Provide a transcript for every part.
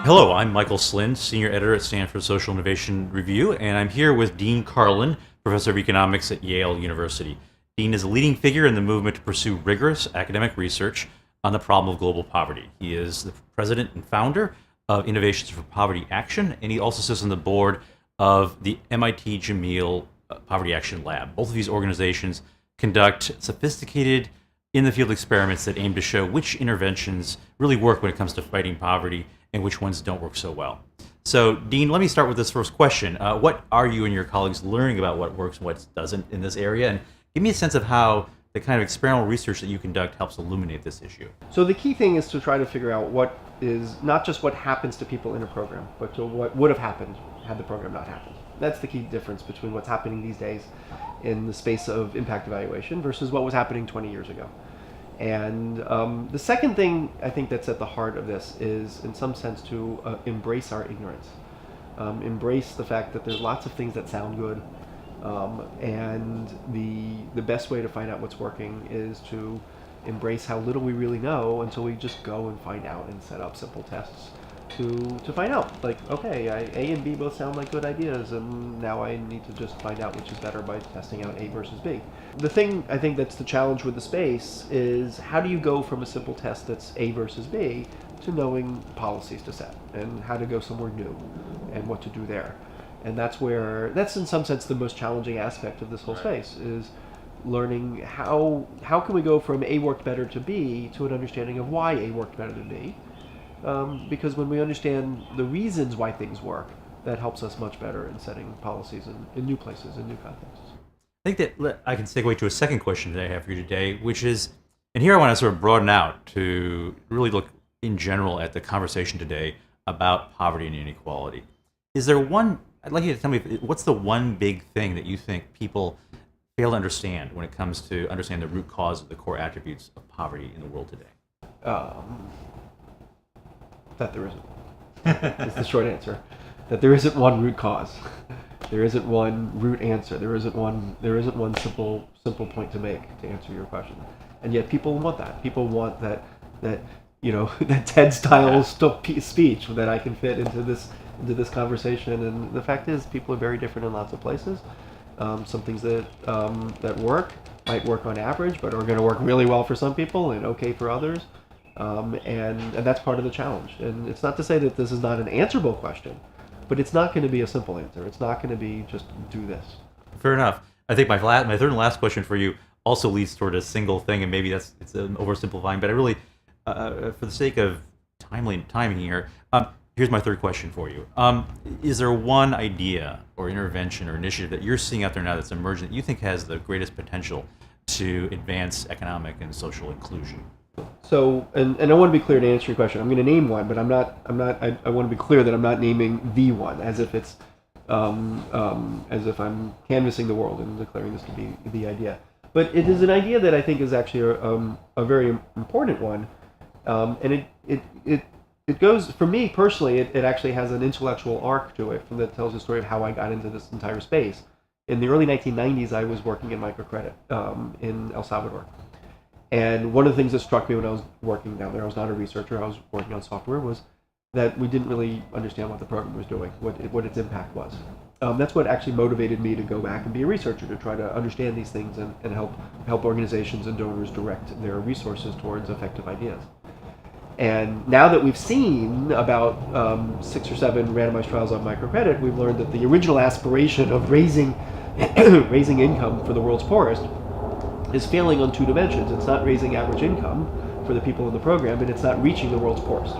Hello, I'm Michael Slynn, Senior Editor at Stanford Social Innovation Review, and I'm here with Dean Karlan, Professor of Economics at Yale University. Dean is a leading figure in the movement to pursue rigorous academic research on the problem of global poverty. He is the president and founder of Innovations for Poverty Action, and he also sits on the board of the MIT Jameel Poverty Action Lab. Both of these organizations conduct sophisticated in-the-field experiments that aim to show which interventions really work when it comes to fighting poverty and which ones don't work so well. So, Dean, let me start with this first question. What are you and your colleagues learning about what works and what doesn't in this area? And give me a sense of how the kind of experimental research that you conduct helps illuminate this issue. So the key thing is to try to figure out what is not just what happens to people in a program, but to what would have happened had the program not happened. That's the key difference between what's happening these days in the space of impact evaluation versus what was happening 20 years ago. And the second thing I think that's at the heart of this is, in some sense, to embrace our ignorance. Embrace the fact that there's lots of things that sound good, and the best way to find out what's working is to embrace how little we really know until we just go and find out and set up simple tests to find out. Like, okay, A and B both sound like good ideas, and now I need to just find out which is better by testing out A versus B. The thing I think that's the challenge with the space is, how do you go from a simple test that's A versus B to knowing policies to set and how to go somewhere new and what to do there. And that's in some sense the most challenging aspect of this whole space, is learning how can we go from A worked better to B to an understanding of why A worked better than B. Because when we understand the reasons why things work, that helps us much better in setting policies in new places, in new contexts. I think that I can segue to a second question that I have for you today, which is, and here I want to sort of broaden out to really look in general at the conversation today about poverty and inequality. Is there one, I'd like you to tell me, what's the one big thing that you think people fail to understand when it comes to understand the root cause of the core attributes of poverty in the world today? That there isn't. It's the short answer. That there isn't one root cause. There isn't one root answer. There isn't one simple point to make to answer your question. And yet people want that. People want that that TED style speech that I can fit into this conversation. And the fact is, people are very different in lots of places. Some things that work might work on average, but are going to work really well for some people and okay for others. And that's part of the challenge. And it's not to say that this is not an answerable question, but it's not going to be a simple answer. It's not going to be just do this. Fair enough. I think my third and last question for you also leads toward a single thing, and maybe it's oversimplifying, but I really, for the sake of timing here, here's my third question for you. Is there one idea or intervention or initiative that you're seeing out there now that's emerging that you think has the greatest potential to advance economic and social inclusion? So, and I want to be clear to answer your question. I'm going to name one, but I want to be clear that I'm not naming the one, as if it's, as if I'm canvassing the world and declaring this to be the idea. But it is an idea that I think is actually a very important one, and it goes, for me personally, it actually has an intellectual arc to it that tells the story of how I got into this entire space. In the early 1990s, I was working in microcredit in El Salvador. And one of the things that struck me when I was working down there, I was not a researcher, I was working on software, was that we didn't really understand what the program was doing, what its impact was. That's what actually motivated me to go back and be a researcher, to try to understand these things and help organizations and donors direct their resources towards effective ideas. And now that we've seen about 6 or 7 randomized trials on microcredit, we've learned that the original aspiration of raising income for the world's poorest is failing on 2 dimensions. It's not raising average income for the people in the program, and it's not reaching the world's poorest.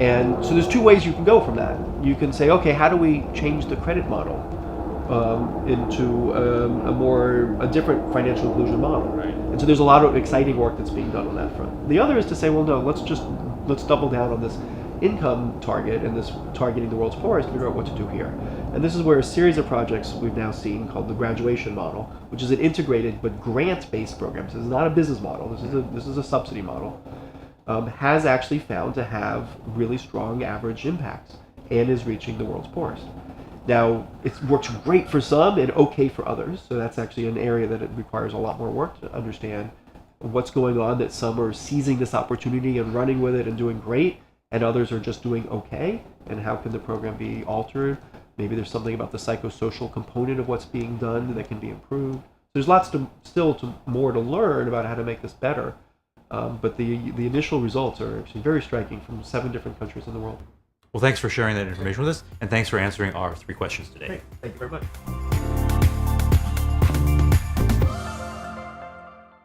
And so there's 2 ways you can go from that. You can say, okay, how do we change the credit model into a different financial inclusion model? Right. And so there's a lot of exciting work that's being done on that front. The other is to say, well, no, let's double down on this income target and this targeting the world's poorest to figure out what to do here. And this is where a series of projects we've now seen called the graduation model, which is an integrated but grant-based program. So this is not a business model. This is a subsidy model. Has actually found to have really strong average impacts and is reaching the world's poorest. Now, it works great for some and okay for others. So that's actually an area that it requires a lot more work to understand what's going on, that some are seizing this opportunity and running with it and doing great, and others are just doing okay, and how can the program be altered? Maybe there's something about the psychosocial component of what's being done that can be improved. There's lots more to learn about how to make this better, but the initial results are actually very striking from 7 different countries in the world. Well, thanks for sharing that information with us, and thanks for answering our 3 questions today. Great. Thank you very much.